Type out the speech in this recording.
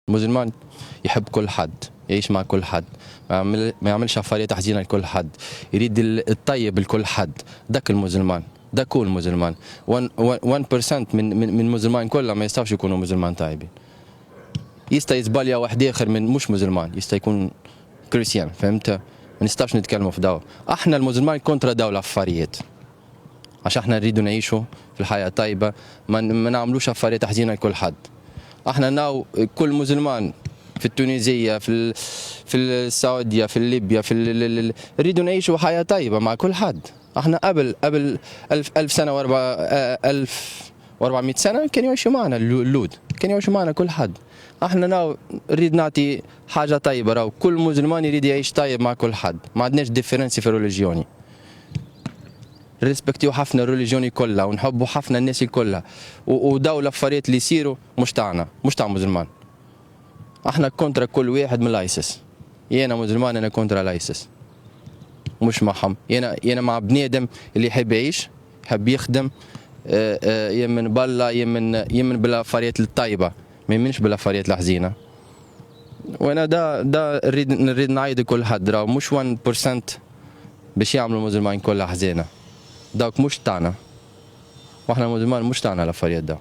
المسلمان يحب كل حد، يعيش مع كل حد، ما يعملش عفارية تحزينة لكل حد، يريد الطيب لكل حد. داك المسلمان، دا كل مسلمان. 1% من المسلمان كلهم ما يستوش يكونوا مسلمان طيبين. يستا يزباليا واحد اخر من مش مسلمان، يستا يكون كريستيان، فهمت؟ ما نستاش نتكلموا في دوا. احنا المسلمان كونترا دولة عفاريات، عشان احنا نريدوا نعيشوا في الحياة طيبة، ما نعملوش عفارية تحزينة لكل حد. احنا ناو كل مسلمان في التونسية، في السعودية، في ليبيا، نريدوا نعيشوا حياة طيبة مع كل حد. احنا قبل ألف سنة و400 سنة كانوا يعيشوا معنا اللود، كانوا يعيشوا معنا كل حد. احنا ناو نريد نعطي حاجة طيبة، راهو كل مسلمان يريد يعيش طيب مع كل حد، ما عندناش ديفرنسي في الريليجيوني. ريسبكتيو حفنا الريليجيوني كلها ونحبوا حفنا الناس كلها، ودولة فريت اللي يصيروا مش تاعنا، مش تاع مسلمان. احنا كونترا كل واحد من الايسس. انا مسلمان، انا كونترا الايسس، مش معهم. انا مع بني ادم اللي يحب يعيش، يحب يخدم، يمن بالله، يمن بالافاريات الطيبه، ما يمنش بالافاريات الحزينه. وانا دا نريد نعيد كل حد، راه مش 1% باش يعملوا المسلمين كلها حزينه. داك مش تاعنا، واحنا المسلمان مش تاعنا الافاريات دا.